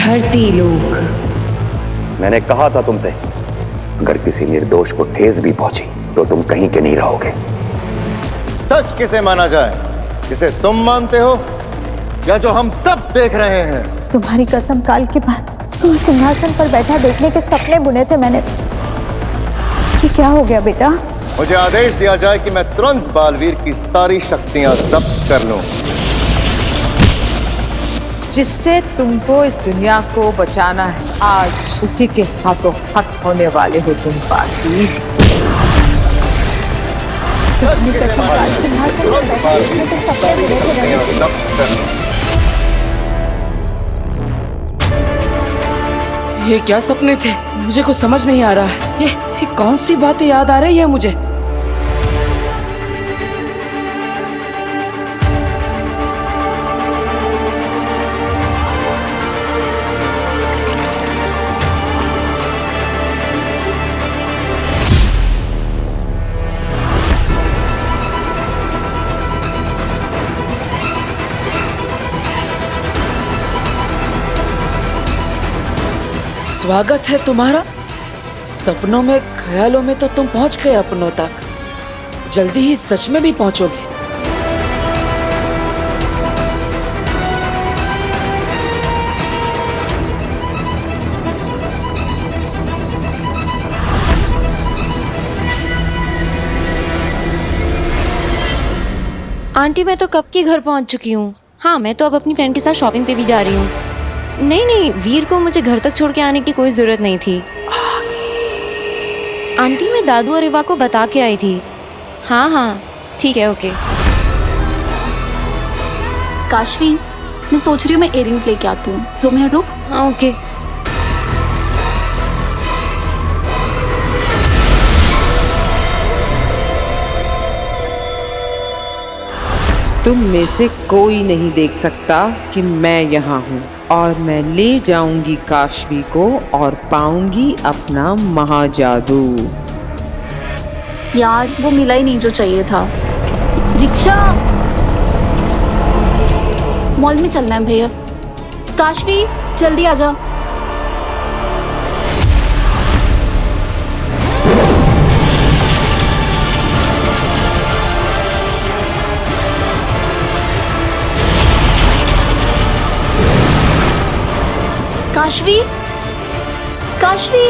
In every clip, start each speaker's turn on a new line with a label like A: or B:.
A: धरती लोक।
B: मैंने कहा था तुमसे, अगर किसी निर्दोष को ठेस भी पहुंची तो तुम कहीं के नहीं रहोगे।
C: सच किसे माना जाए, किसे तुम मानते हो या जो हम सब देख रहे हैं?
D: तुम्हारी कसम, काल के बाद तुम सिंहासन पर बैठा देखने के सपने बुने थे मैंने। ये क्या हो गया बेटा?
C: मुझे आदेश दिया जाए कि मैं तुरंत बालवीर की सारी शक्तियां जब्त कर लूं।
E: जिससे तुमको इस दुनिया को बचाना है, आज उसी के हाथों हाथ होने वाले हो तुम बालवीर।
D: तुम्हारी कसम, काल सिंहासन पर बैठा देखने के सपने बुने थे मैंने।
C: जब्त कर लूं।
F: ये क्या सपने थे? मुझे कुछ समझ नहीं आ रहा है। ये कौन सी बातें याद आ रही है मुझे? स्वागत है तुम्हारा। सपनों में, ख्यालों में तो तुम पहुंच गए अपनों तक, जल्दी ही सच में भी पहुंचोगे।
G: आंटी मैं तो कब की घर पहुंच चुकी हूँ। हाँ, मैं तो अब अपनी फ्रेंड के साथ शॉपिंग पे भी जा रही हूँ। नहीं, वीर को मुझे घर तक छोड़ के आने की कोई जरूरत नहीं थी। आंटी मैं दादू और रिवा को बता के आई थी। हाँ, ठीक है, ओके।
H: काशवी, मैं सोच रही हूँ मैं इयररिंग्स लेके आती हूँ, 2 मिनट रुक।
G: हाँ, ओके।
E: तुम में से कोई नहीं देख सकता कि मैं यहाँ हूँ, और मैं ले जाऊंगी काशवी को और पाऊंगी अपना महाजादू।
H: यार वो मिला ही नहीं जो चाहिए था। रिक्शा, मॉल में चलना है भैया। काशवी जल्दी आ जा। काशवी, काशवी,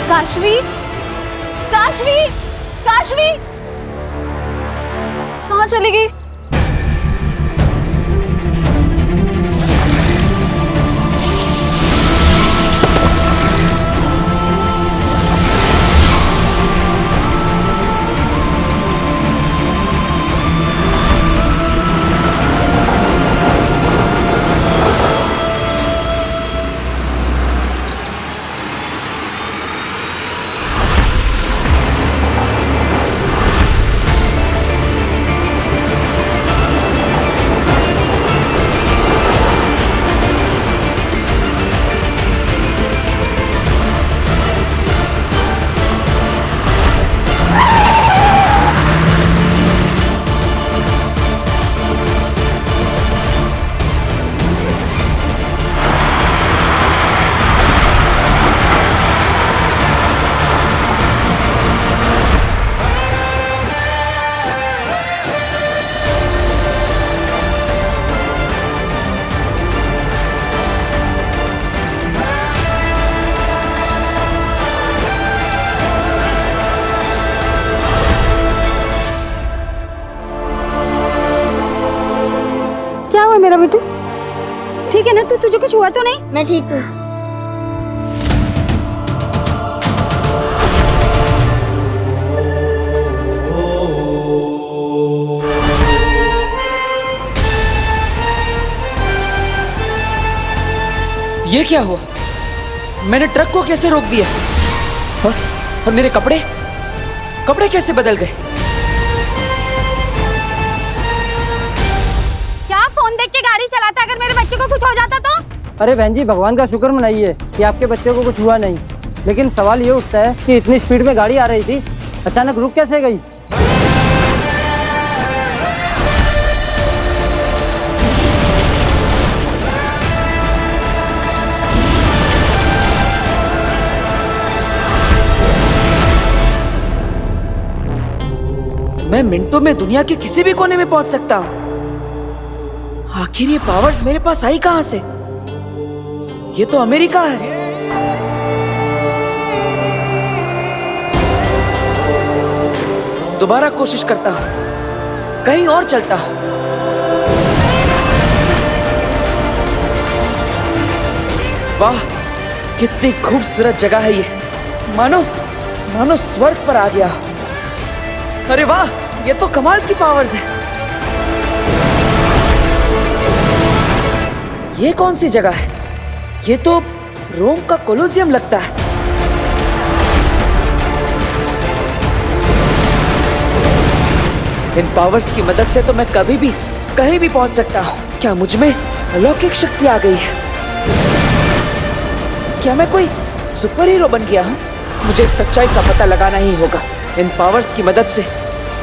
H: काशवी, काशवी, काशवी, कहाँ चली गई?
D: क्या हुआ मेरा बेटू? ठीक है ना? तुझे कुछ हुआ तो नहीं?
I: मैं ठीक हूँ।
F: ये क्या हुआ? मैंने ट्रक को कैसे रोक दिया? और मेरे कपड़े कैसे बदल गए?
D: क्या फोन देख के गाड़ी चलाता? अगर मेरे बच्चे को कुछ हो जाता तो?
J: अरे बहन जी, भगवान का शुक्र मनाइए कि आपके बच्चे को कुछ हुआ नहीं। लेकिन सवाल ये उठता है कि इतनी स्पीड में गाड़ी आ रही थी, अचानक रुक कैसे गई?
F: मैं मिनटों में दुनिया के किसी भी कोने में पहुंच सकता हूँ। आखिर ये पावर्स मेरे पास आई कहां से? ये तो अमेरिका है। दोबारा कोशिश करता हूं, कहीं और चलता हूं। वाह, कितनी खूबसूरत जगह है ये। मानो मानो स्वर्ग पर आ गया। अरे वाह, ये तो कमाल की पावर्स है। ये कौन सी जगह है? ये तो रोम का कोलोसियम लगता है। इन पावर्स की मदद से तो मैं कभी भी कहीं भी पहुंच सकता हूं। क्या मुझ में अलौकिक शक्ति आ गई है? क्या मैं कोई सुपर हीरो बन गया हूं? मुझे सच्चाई का पता लगाना ही होगा। इन पावर्स की मदद से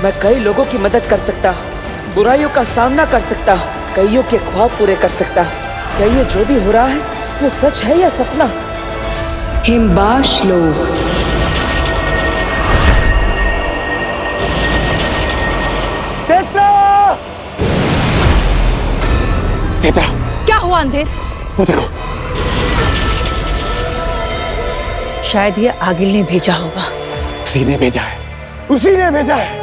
F: मैं कई लोगों की मदद कर सकता हूं, बुराइयों का सामना कर सकता हूं, कईयों के ख्वाब पूरे कर सकता हूं। क्या ये जो भी हो रहा है वो सच है या सपना?
A: हिमबाश लोग।
H: क्या हुआ अंधेर?
C: वो देखो,
H: शायद ये आगिल ने भेजा होगा।
C: उसी ने भेजा है, उसी ने भेजा है।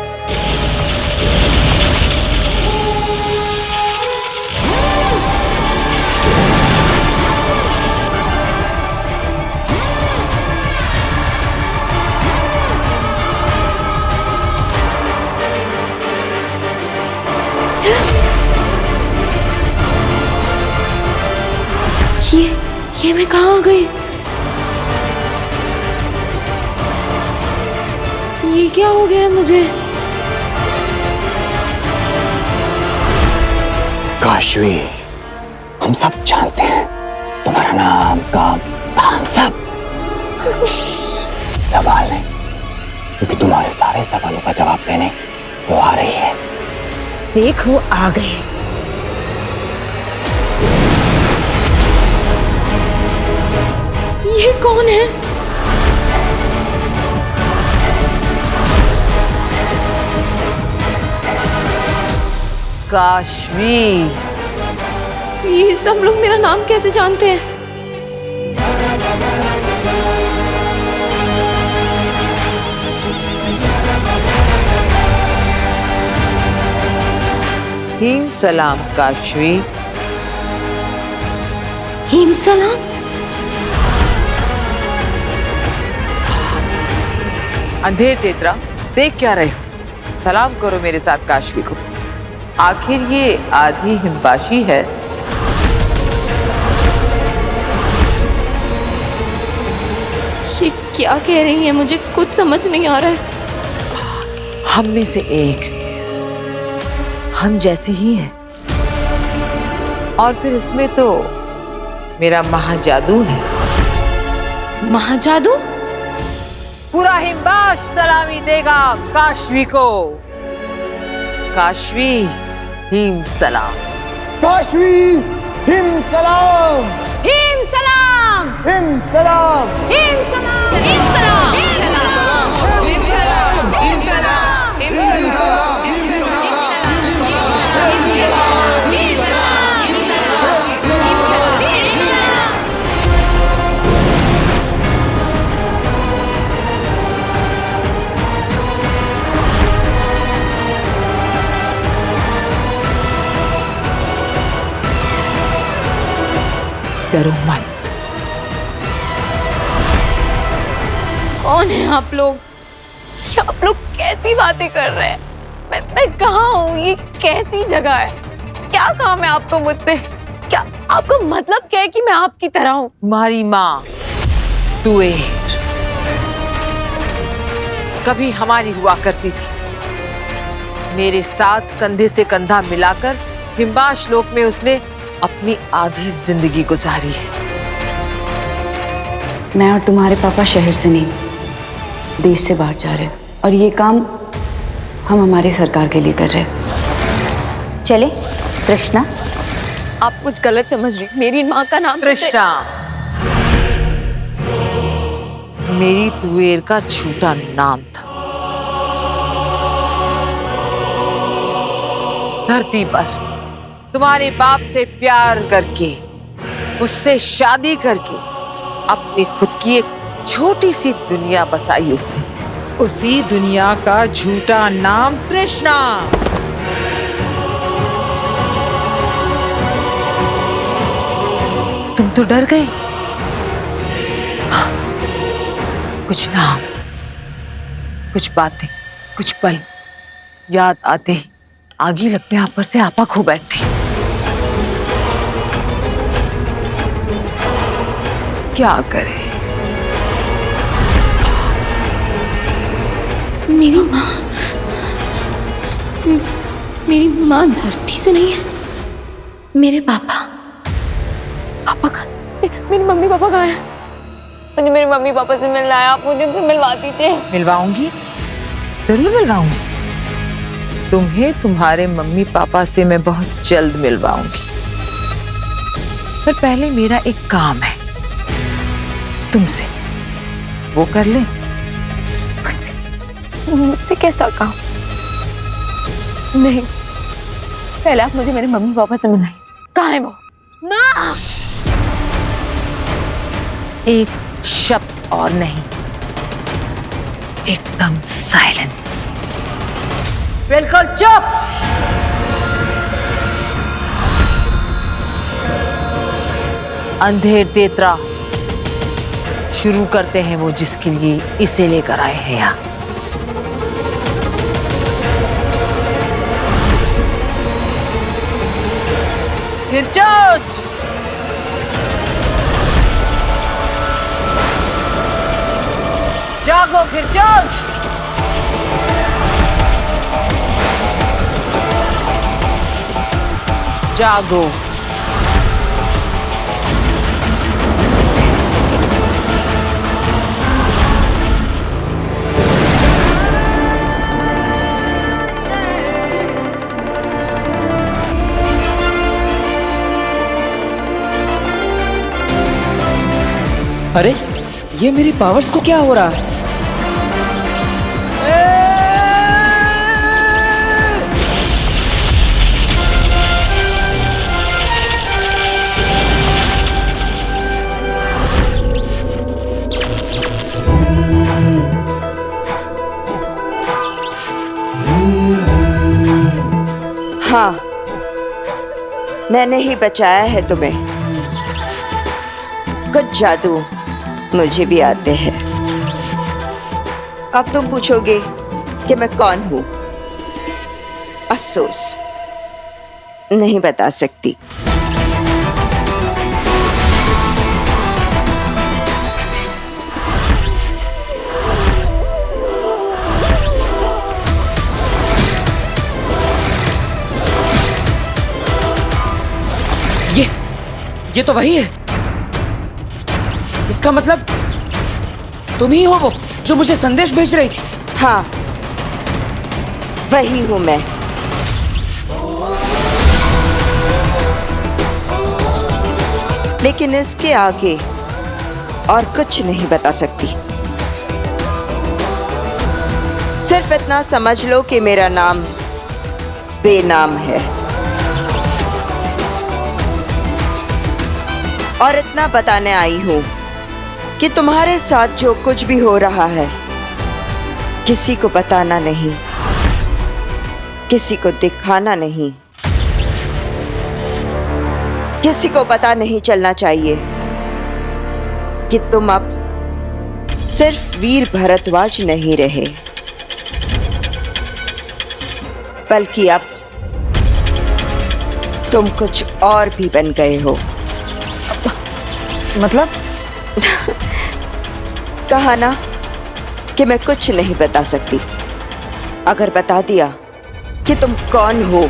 G: ये मैं कहाँ आ गई? ये क्या हो गया है मुझे?
B: काशवी, हम सब जानते हैं तुम्हारा नाम, काम, धाम सब। सवाल है, क्योंकि तुम्हारे सारे सवालों का जवाब देने वो आ रही है।
H: देखो आ गए।
G: ये कौन है?
E: काशवी।
G: ये सब लोग मेरा नाम कैसे जानते हैं?
E: हिम सलाम काशवी।
G: हिम सलाम?
E: अंधेर तेतरा, देख क्या रहे हो? सलाम करो मेरे साथ काशवी को। आखिर ये आधी हिमबाशी है।
G: ये क्या कह रही है? मुझे कुछ समझ नहीं आ रहा है।
E: हम में से एक, हम जैसे ही हैं। और फिर इसमें तो मेरा महाजादू है।
G: महाजादू?
E: पूरा हिमबाश सलामी देगा काशवी को। काशवी, हिम सलाम।
C: काशवी, हिम सलाम,
H: हिम सलाम,
C: हिम सलाम,
H: हिम सलाम, हिम सलाम, हिम सलाम, हिम सलाम, हिम सलाम, हिम सलाम, हिम
E: डरो मत।
G: कौन है आप लोग? ये आप लोग कैसी बातें कर रहे हैं? मैं कहाँ हूँ? ये कैसी जगह है? क्या काम है आपको मुझसे? क्या आपका मतलब क्या है कि मैं आपकी तरह हूँ?
E: तुम्हारी माँ तुएर कभी हमारी हुआ करती थी। मेरे साथ कंधे से कंधा मिलाकर हिमबाश लोक में उसने अपनी आधी जिंदगी गुजारी है।
A: मैं और तुम्हारे पापा शहर से नहीं, देश से बाहर जा रहे हैं, और ये काम हम हमारी सरकार के लिए कर रहे हैं।
D: चले तृष्णा।
G: आप कुछ गलत समझ रही। मेरी माँ का नाम
E: तृष्णा मेरी तुएर का झूठा नाम था। धरती पर तुम्हारे बाप से प्यार करके, उससे शादी करके अपनी खुद की एक छोटी सी दुनिया बसाई उसने। उसी दुनिया का झूठा नाम कृष्णा। तुम तो डर गए। कुछ नाम, कुछ बातें, कुछ पल याद आते ही आगी लगने आप पर से आपा खो बैठती। क्या करे?
G: मेरी माँ धरती से नहीं है। मेरे पापा का मेरी मम्मी पापा कहाँ है? मुझे मेरे मम्मी पापा से मिलना है। आप मुझे उनसे मिलवा दीजिए।
E: मिलवाऊंगी, जरूर मिलवाऊंगी। तुम्हें तुम्हारे मम्मी पापा से मैं बहुत जल्द मिलवाऊंगी। पर पहले मेरा एक काम है तुमसे, वो कर ले।
G: मुझसे कैसा काम? नहीं, पहले आप मुझे मेरे मम्मी पापा से मिलाइए। कहाँ है वो? माँ!
E: एक शब्द और नहीं, एकदम साइलेंस। बिल्कुल चुप। अंधेर तेतरा, शुरू करते हैं वो जिसके लिए इसे लेकर आए हैं यहाँ। फिर चोच। जागो फिर चोच। जागो।
F: अरे ये मेरी पावर्स को क्या हो रहा है?
I: हाँ, मैंने ही बचाया है तुम्हें। कुछ जादू मुझे भी आते हैं। अब तुम पूछोगे कि मैं कौन हूं। अफसोस, नहीं बता सकती।
F: ये तो वही है। इसका मतलब तुम ही हो वो जो मुझे संदेश भेज रही थी।
I: हाँ, वही हूं मैं। लेकिन इसके आगे और कुछ नहीं बता सकती। सिर्फ इतना समझ लो कि मेरा नाम बेनाम है। और इतना बताने आई हूं कि तुम्हारे साथ जो कुछ भी हो रहा है किसी को बताना नहीं, किसी को दिखाना नहीं, किसी को पता नहीं चलना चाहिए कि तुम अब सिर्फ वीर भरद्वाज नहीं रहे, बल्कि अब तुम कुछ और भी बन गए हो।
F: मतलब?
I: कहा ना कि मैं कुछ नहीं बता सकती। अगर बता दिया कि तुम कौन हो,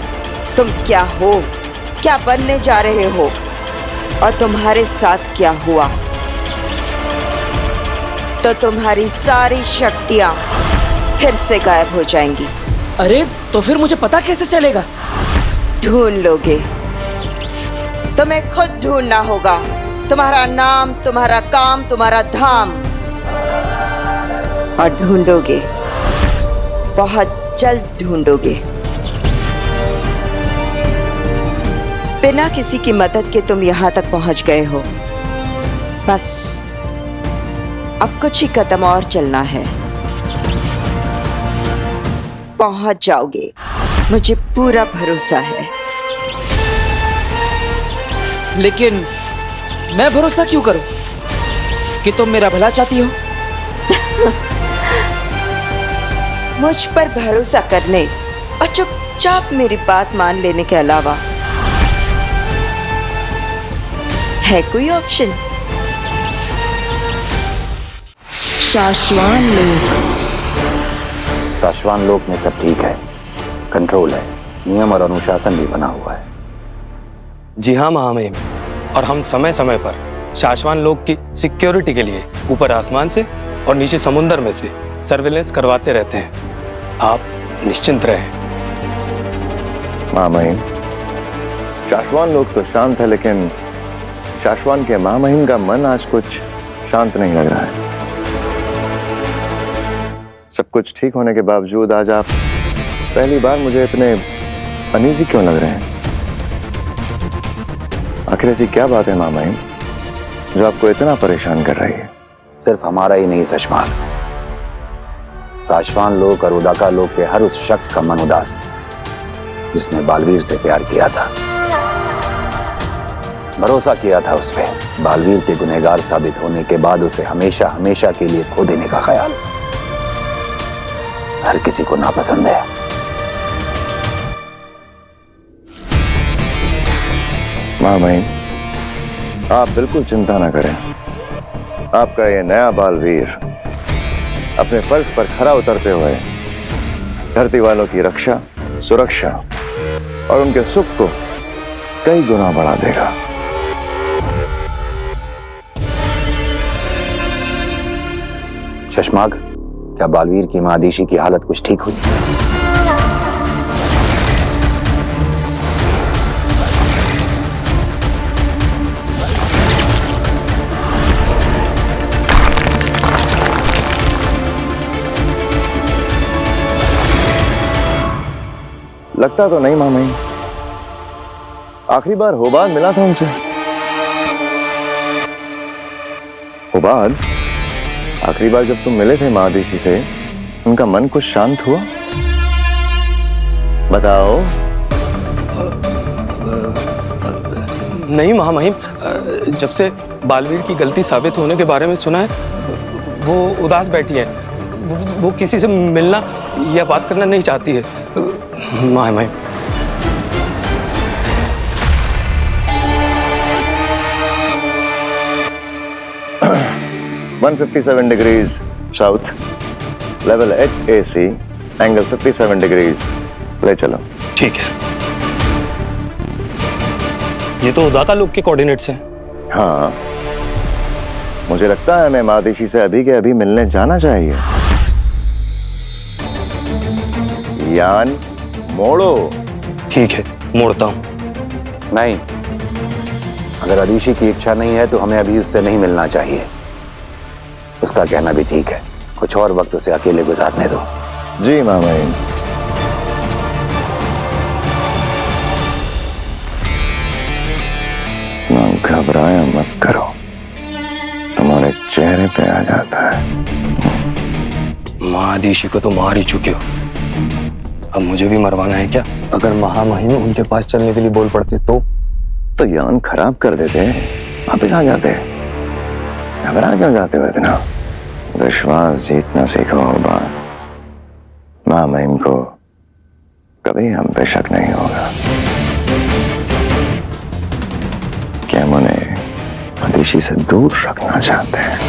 I: तुम क्या हो, क्या बनने जा रहे हो और तुम्हारे साथ क्या हुआ, तो तुम्हारी सारी शक्तियां फिर से गायब हो जाएंगी।
F: अरे तो फिर मुझे पता कैसे चलेगा?
I: ढूंढ लोगे। तुम्हें खुद ढूंढना होगा। तुम्हारा नाम, तुम्हारा काम, तुम्हारा धाम। और ढूंढोगे, बहुत जल्द ढूंढोगे। बिना किसी की मदद के तुम यहाँ तक पहुंच गए हो। बस अब कुछ ही कदम और चलना है, पहुंच जाओगे, मुझे पूरा भरोसा है।
F: लेकिन मैं भरोसा क्यों करूं कि तुम मेरा भला चाहती हो?
I: मुझ पर भरोसा करने और चुपचाप मेरी बात मान लेने के अलावा है कोई ऑप्शन?
B: शाश्वान लोक में सब ठीक है, कंट्रोल है, नियम और अनुशासन भी बना हुआ है।
K: जी हाँ महामहिम, और हम समय समय पर शाश्वान लोक की सिक्योरिटी के लिए ऊपर आसमान से और नीचे समुद्र में से सर्विलेंस करवाते रहते हैं। आप निश्चिंत रहें।
C: महामहिम, शाश्वान लोग तो शांत है, लेकिन शाश्वान के महामहिम का मन आज कुछ शांत नहीं लग रहा है। सब कुछ ठीक होने के बावजूद आज आप पहली बार मुझे इतने अनईजी क्यों लग रहे हैं? आखिर ऐसी क्या बात है महामहिम जो आपको इतना परेशान कर रही है?
B: सिर्फ हमारा ही नहीं सशमाल, शाश्वान लोक और उदाका लोक के हर उस शख्स का मन उदास है जिसने बालवीर से प्यार किया था, भरोसा किया था उस पे। बालवीर के गुनहगार साबित होने के बाद उसे हमेशा हमेशा के लिए खो देने का ख्याल हर किसी को नापसंद है।
C: महामहिम, आप बिल्कुल चिंता ना करें। आपका ये नया बालवीर अपने फर्ज पर खरा उतरते हुए धरती वालों की रक्षा, सुरक्षा और उनके सुख को कई गुना बढ़ा देगा।
B: शशमाग, क्या बालवीर की मादीशी की हालत कुछ ठीक हुई?
C: लगता तो नहीं मामई, आखिरी बार होबाद मिला था उनसे। होबाद, आखिरी बार जब तुम मिले थे महादेशी से, उनका मन कुछ शांत हुआ? बताओ।
K: नहीं महामहिम, जब से बालवीर की गलती साबित होने के बारे में सुना है, वो उदास बैठी है। वो किसी से मिलना या बात करना नहीं चाहती है महामहिम।
C: 157 degrees south, level HAC, angle 57 degrees. ले चलो।
K: ठीक है। ये तो उदाका लोक के कोऑर्डिनेट्स हैं।
C: हाँ, मुझे लगता है मैं महादेशी से अभी के अभी मिलने जाना चाहिए। यान मोड़ो।
K: ठीक है, मोड़ता हूं।
B: नहीं, अगर अदीशी की इच्छा नहीं है तो हमें अभी उससे नहीं मिलना चाहिए। उसका कहना भी ठीक है, कुछ और वक्त उसे अकेले गुजारने दो।
C: जी मामाइन। ना घबराया मत करो, तुम्हारे चेहरे पे आ जाता है।
K: महादीशी को तो मार ही चुके हो, अब मुझे भी मरवाना है क्या? अगर महामहिम उनके पास चलने के लिए बोल पड़ते तो
C: यान खराब कर देते, वापिस आ जाते। घबरा क्यों जाते हो इतना? विश्वास जीतना सीखो होगा। महामहिम को कभी हम पे शक नहीं होगा कि हम उन्हें मदेशी से दूर रखना चाहते हैं।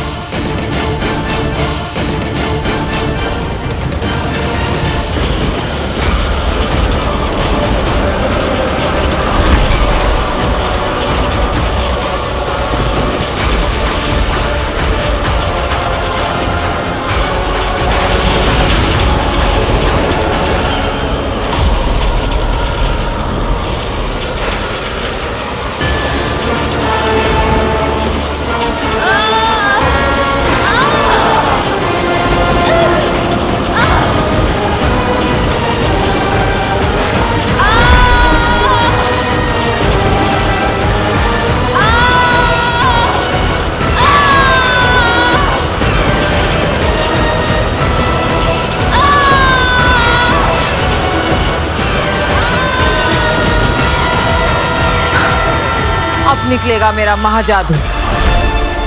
E: निकलेगा मेरा महाजादू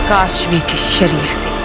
E: काशवी के शरीर से।